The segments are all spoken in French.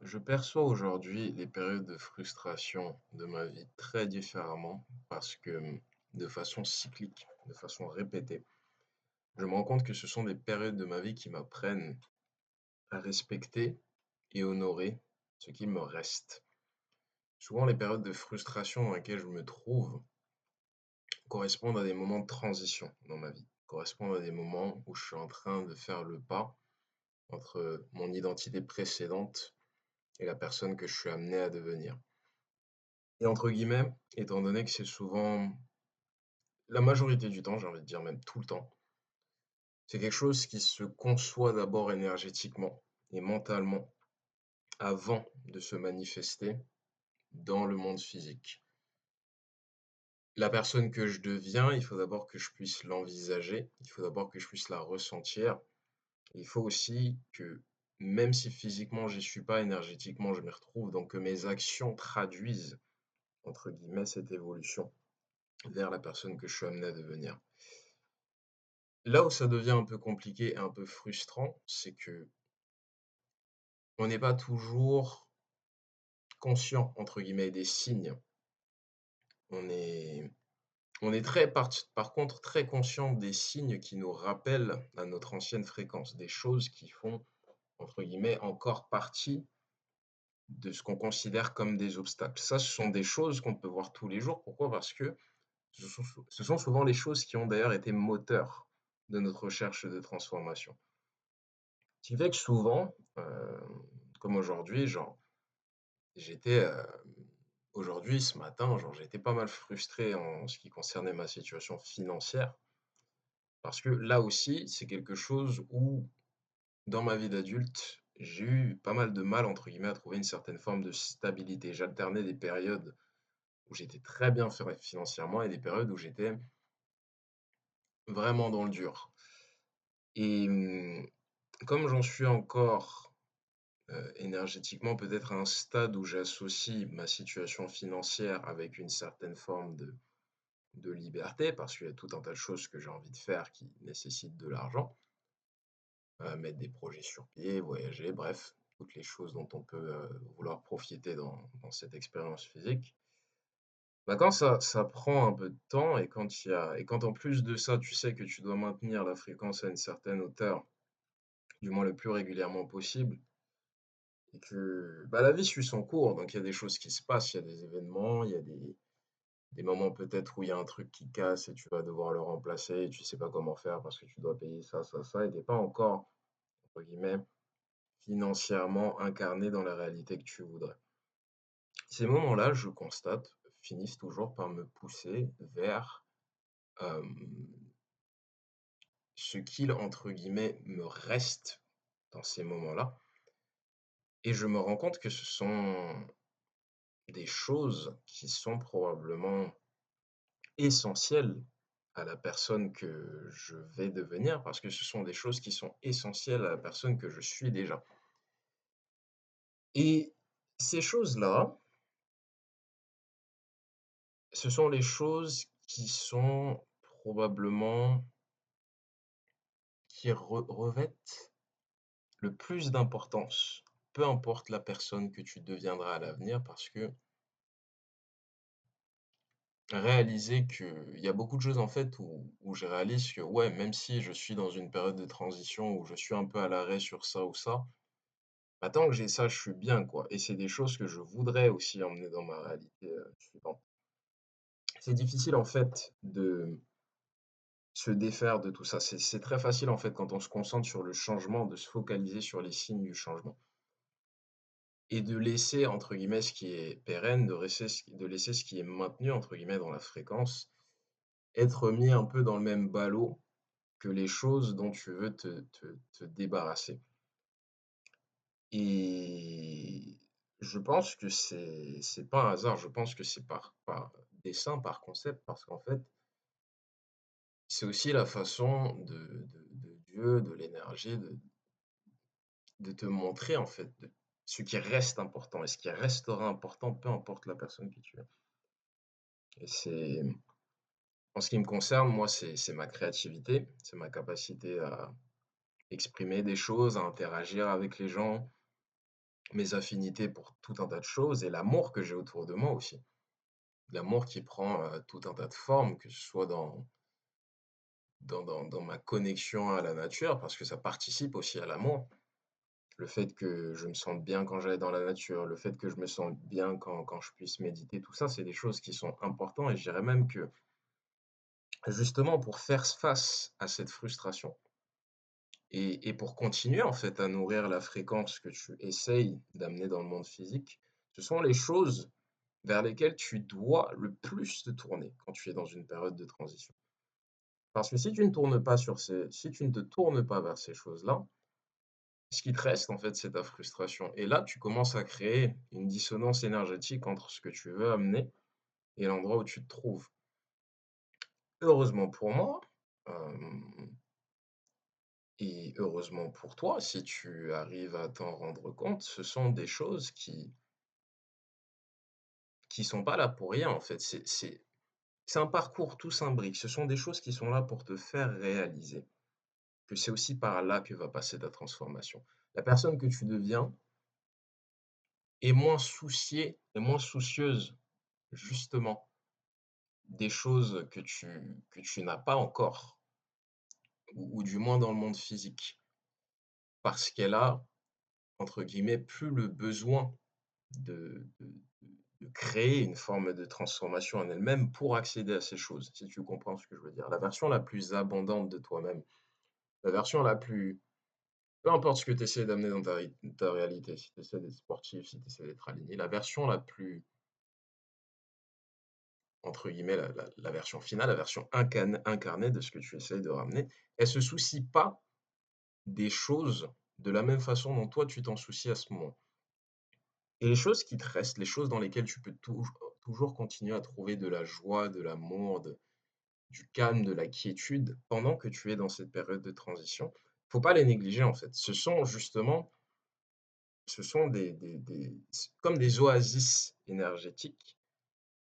Je perçois aujourd'hui les périodes de frustration de ma vie très différemment parce que de façon cyclique, de façon répétée. Je me rends compte que ce sont des périodes de ma vie qui m'apprennent à respecter et honorer ce qui me reste. Souvent, les périodes de frustration dans lesquelles je me trouve correspondent à des moments de transition dans ma vie, correspondent à des moments où je suis en train de faire le pas entre mon identité précédente et la personne que je suis amené à devenir. Et entre guillemets, étant donné que c'est souvent la majorité du temps, j'ai envie de dire même tout le temps, c'est quelque chose qui se conçoit d'abord énergétiquement et mentalement avant de se manifester dans le monde physique. La personne que je deviens, il faut d'abord que je puisse l'envisager, il faut d'abord que je puisse la ressentir. Il faut aussi que, même si physiquement j'y suis pas, énergétiquement je m'y retrouve, donc que mes actions traduisent, entre guillemets, cette évolution vers la personne que je suis amené à devenir. Là où ça devient un peu compliqué et un peu frustrant, c'est que on n'est pas toujours «conscient» entre guillemets des signes. On est on est très par contre très conscient des signes qui nous rappellent à notre ancienne fréquence, des choses qui font entre guillemets «encore partie» de ce qu'on considère comme des obstacles. Ça, ce sont des choses qu'on peut voir tous les jours. Pourquoi? Parce que ce sont souvent les choses qui ont d'ailleurs été moteurs de notre recherche de transformation. Ce qui fait que souvent, comme aujourd'hui, genre, j'étais, aujourd'hui, ce matin, genre, j'étais pas mal frustré en ce qui concernait ma situation financière. Parce que là aussi, c'est quelque chose où, dans ma vie d'adulte, j'ai eu pas mal de mal, entre guillemets, à trouver une certaine forme de stabilité. J'alternais des périodes où j'étais très bien financièrement et des périodes où j'étais vraiment dans le dur. Et comme j'en suis encore énergétiquement peut-être à un stade où j'associe ma situation financière avec une certaine forme de liberté, parce qu'il y a tout un tas de choses que j'ai envie de faire qui nécessitent de l'argent, mettre des projets sur pied, voyager, bref, toutes les choses dont on peut, vouloir profiter dans cette expérience physique. Bah, quand ça prend un peu de temps et quand en plus de ça, tu sais que tu dois maintenir la fréquence à une certaine hauteur, du moins le plus régulièrement possible. Et que, bah, la vie suit son cours, donc il y a des choses qui se passent, il y a des événements, il y a des moments peut-être où il y a un truc qui casse et tu vas devoir le remplacer et tu sais pas comment faire parce que tu dois payer ça, ça, ça et tu pas encore, entre guillemets, financièrement incarné dans la réalité que tu voudrais. Ces moments-là, je constate, finissent toujours par me pousser vers, hem, ce qu'il, entre guillemets, «me reste» dans ces moments-là et je me rends compte que ce sont des choses qui sont probablement essentielles à la personne que je vais devenir, parce que ce sont des choses qui sont essentielles à la personne que je suis déjà. Et ces choses-là, ce sont les choses qui sont probablement qui revêtent le plus d'importance, peu importe la personne que tu deviendras à l'avenir, parce que réaliser qu'il y a beaucoup de choses en fait où je réalise que ouais, même si je suis dans une période de transition où je suis un peu à l'arrêt sur ça ou ça, bah, tant que j'ai ça, je suis bien, quoi. Et c'est des choses que je voudrais aussi emmener dans ma réalité, suivante. C'est difficile en fait de se défaire de tout ça. C'est très facile en fait quand on se concentre sur le changement, de se focaliser sur les signes du changement et de laisser entre guillemets ce qui est pérenne, de laisser ce qui est maintenu entre guillemets dans la fréquence, être mis un peu dans le même ballot que les choses dont tu veux te débarrasser. Et je pense que c'est pas un hasard, je pense que c'est par dessein, par concept, parce qu'en fait, c'est aussi la façon de Dieu, de l'énergie, de te montrer en fait, de ce qui reste important et ce qui restera important, peu importe la personne que tu es. Et c'est en ce qui me concerne, moi, c'est ma créativité, c'est ma capacité à exprimer des choses, à interagir avec les gens, mes affinités pour tout un tas de choses et l'amour que j'ai autour de moi aussi. L'amour qui prend, tout un tas de formes, que ce soit dans ma connexion à la nature, parce que ça participe aussi à l'amour. Le fait que je me sente bien quand j'aille dans la nature, le fait que je me sente bien quand je puisse méditer, tout ça, c'est des choses qui sont importantes et je dirais même que, justement, pour faire face à cette frustration et pour continuer, en fait, à nourrir la fréquence que tu essayes d'amener dans le monde physique, ce sont les choses vers lesquelles tu dois le plus te tourner quand tu es dans une période de transition. Parce que si tu ne te tournes pas vers ces choses-là, ce qui te reste, en fait, c'est ta frustration. Et là, tu commences à créer une dissonance énergétique entre ce que tu veux amener et l'endroit où tu te trouves. Heureusement pour moi, hem et heureusement pour toi, si tu arrives à t'en rendre compte, ce sont des choses qui sont pas là pour rien, en fait. C'est un parcours tout s'imbrique. Ce sont des choses qui sont là pour te faire réaliser que c'est aussi par là que va passer ta transformation. La personne que tu deviens est moins souciée est moins soucieuse, justement, des choses que tu n'as pas encore ou du moins dans le monde physique. Parce qu'elle a, entre guillemets, plus le besoin de créer une forme de transformation en elle-même pour accéder à ces choses, si tu comprends ce que je veux dire. La version la plus abondante de toi-même, la version la plus peu importe ce que tu essaies d'amener dans ta réalité, si tu essaies d'être sportif, si tu essaies d'être aligné, la version la plus, entre guillemets, la version finale, la version incarnée de ce que tu essayes de ramener, elle se soucie pas des choses de la même façon dont toi tu t'en soucies à ce moment. Et les choses qui te restent, les choses dans lesquelles tu peux toujours continuer à trouver de la joie, de l'amour, du calme, de la quiétude pendant que tu es dans cette période de transition, faut pas les négliger en fait. Ce sont comme des oasis énergétiques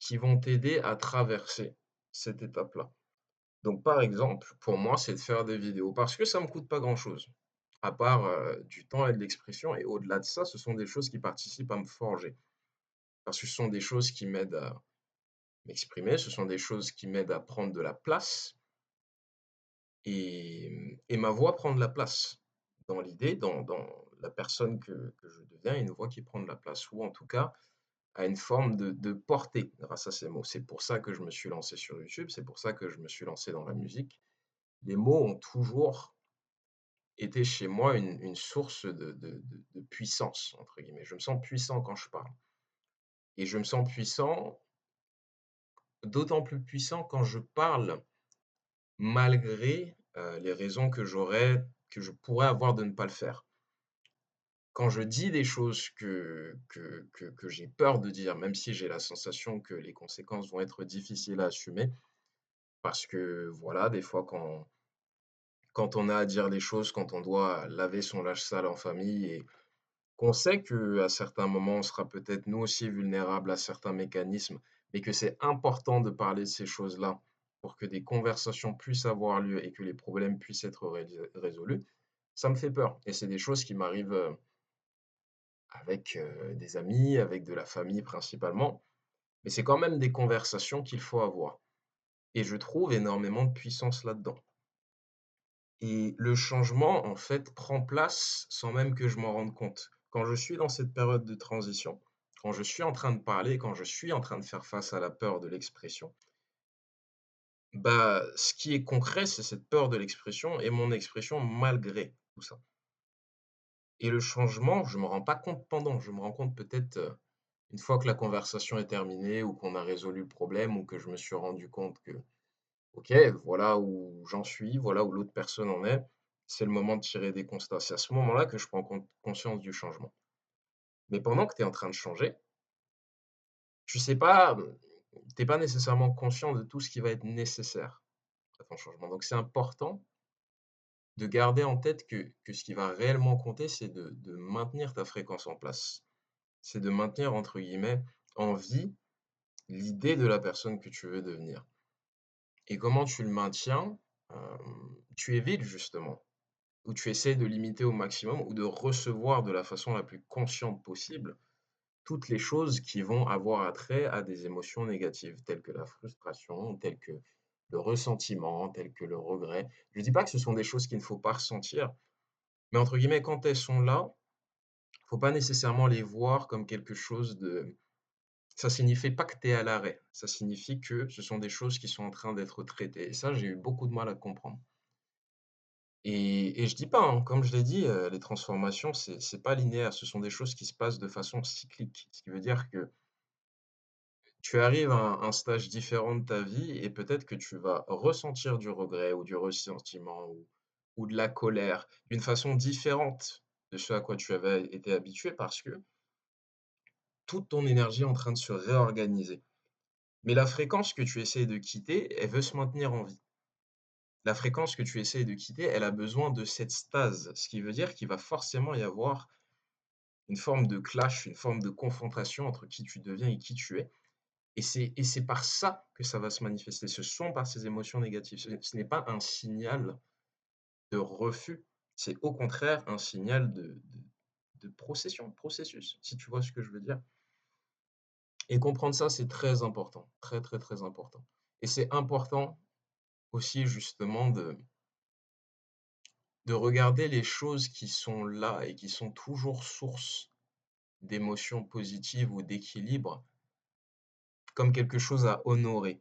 qui vont t'aider à traverser cette étape-là. Donc par exemple, pour moi, c'est de faire des vidéos parce que ça me coûte pas grand-chose, à part, du temps et de l'expression et au-delà de ça, ce sont des choses qui participent à me forger. Parce que ce sont des choses qui m'aident à m'exprimer, ce sont des choses qui m'aident à prendre de la place et ma voix prend de la place dans l'idée, dans la personne que je deviens, une voix qui prend de la place ou en tout cas a une forme de portée grâce à ces mots. C'est pour ça que je me suis lancé sur YouTube, c'est pour ça que je me suis lancé dans la musique. Les mots ont toujours été chez moi une source de «puissance» entre guillemets. Je me sens puissant quand je parle et je me sens puissant, d'autant plus puissant quand je parle malgré, les raisons que je pourrais avoir de ne pas le faire. Quand je dis des choses que j'ai peur de dire, même si j'ai la sensation que les conséquences vont être difficiles à assumer, parce que voilà, des fois quand on a à dire les choses, quand on doit laver son linge sale en famille et qu'on sait qu'à certains moments, on sera peut-être nous aussi vulnérables à certains mécanismes, mais que c'est important de parler de ces choses-là pour que des conversations puissent avoir lieu et que les problèmes puissent être résolus, ça me fait peur. Et c'est des choses qui m'arrivent avec des amis, avec de la famille principalement, mais c'est quand même des conversations qu'il faut avoir. Et je trouve énormément de puissance là-dedans. Et le changement, en fait, prend place sans même que je m'en rende compte. Quand je suis dans cette période de transition, quand je suis en train de parler, quand je suis en train de faire face à la peur de l'expression, bah, ce qui est concret, c'est cette peur de l'expression et mon expression malgré tout ça. Et le changement, je me rends pas compte pendant, je me rends compte peut-être, une fois que la conversation est terminée ou qu'on a résolu le problème ou que je me suis rendu compte que OK, voilà où j'en suis, voilà où l'autre personne en est. C'est le moment de tirer des constats. C'est à ce moment-là que je prends conscience du changement. Mais pendant que tu es en train de changer, tu sais pas, tu pas nécessairement conscient de tout ce qui va être nécessaire à ton changement. Donc c'est important de garder en tête que ce qui va réellement compter, c'est de maintenir ta fréquence en place. C'est de maintenir entre guillemets «en vie» l'idée de la personne que tu veux devenir. Et comment tu le maintiens? Tu évites justement. où tu essaies de limiter au maximum ou de recevoir de la façon la plus consciente possible toutes les choses qui vont avoir attrait à des émotions négatives, telles que la frustration, telles que le ressentiment, telles que le regret. Je ne dis pas que ce sont des choses qu'il ne faut pas ressentir, mais entre guillemets, quand elles sont là, faut pas nécessairement les voir comme quelque chose de ça signifie pas que tu es à l'arrêt, ça signifie que ce sont des choses qui sont en train d'être traitées et ça, j'ai eu beaucoup de mal à comprendre et je dis pas, hein, comme je l'ai dit, les transformations, c'est pas linéaire, ce sont des choses qui se passent de façon cyclique. Ce qui veut dire que tu arrives à un stage différent de ta vie et peut-être que tu vas ressentir du regret ou du ressentiment ou de la colère d'une façon différente de ce à quoi tu avais été habitué parce que toute ton énergie est en train de se réorganiser. Mais la fréquence que tu essaies de quitter, elle veut se maintenir en vie. La fréquence que tu essaies de quitter, elle a besoin de cette stase, ce qui veut dire qu'il va forcément y avoir une forme de clash, une forme de confrontation entre qui tu deviens et qui tu es. Et c'est par ça que ça va se manifester. Ce sont par ces émotions négatives. Ce n'est pas un signal de refus, c'est au contraire un signal de procession, de processus, si tu vois ce que je veux dire. Et comprendre ça, c'est très important, très, très, très important. Et c'est important aussi justement de regarder les choses qui sont là et qui sont toujours source d'émotions positives ou d'équilibre comme quelque chose à honorer,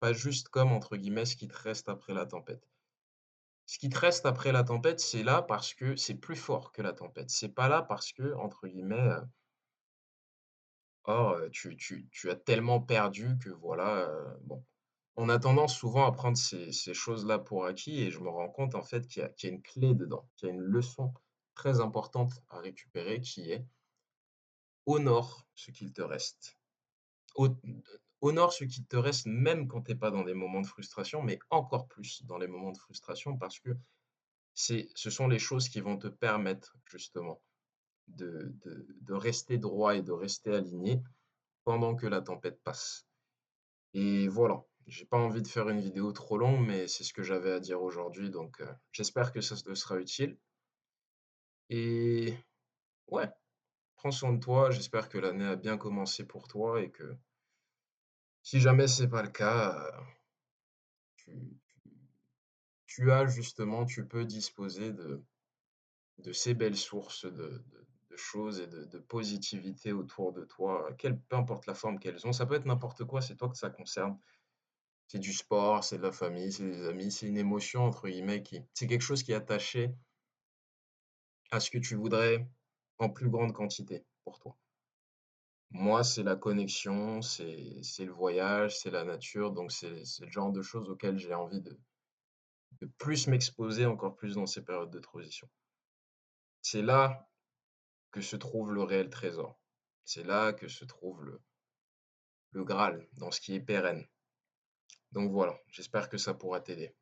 pas juste comme entre guillemets «ce qui te reste après la tempête». Ce qui te reste après la tempête, c'est là parce que c'est plus fort que la tempête. C'est pas là parce que, entre guillemets, «Oh, tu as tellement perdu que voilà», bon. On a tendance souvent à prendre ces choses-là pour acquis et je me rends compte en fait qu'il y a une clé dedans, qu'il y a une leçon très importante à récupérer qui est: honore ce qu'il te reste. Ho honore ce qu'il te reste même quand tu es pas dans des moments de frustration, mais encore plus dans les moments de frustration parce que ce sont les choses qui vont te permettre justement de rester droit et de rester aligné pendant que la tempête passe. Et voilà, j'ai pas envie de faire une vidéo trop longue, mais c'est ce que j'avais à dire aujourd'hui, donc j'espère que ça te sera utile. Et ouais, prends soin de toi, j'espère que l'année a bien commencé pour toi et que si jamais c'est pas le cas, tu tu peux disposer de ces belles sources de choses et de positivité autour de toi, peu importe la forme qu'elles ont. Ça peut être n'importe quoi, c'est toi que ça concerne. C'est du sport, c'est de la famille, c'est des amis, c'est une émotion entre guillemets qui c'est quelque chose qui est attaché à ce que tu voudrais en plus grande quantité pour toi. Moi, c'est la connexion, c'est le voyage, c'est la nature, donc c'est le genre de choses auxquelles j'ai envie de plus m'exposer encore plus dans ces périodes de transition. C'est là que se trouve le réel trésor. C'est là que se trouve le Graal, dans ce qui est pérenne. Donc voilà, j'espère que ça pourra t'aider.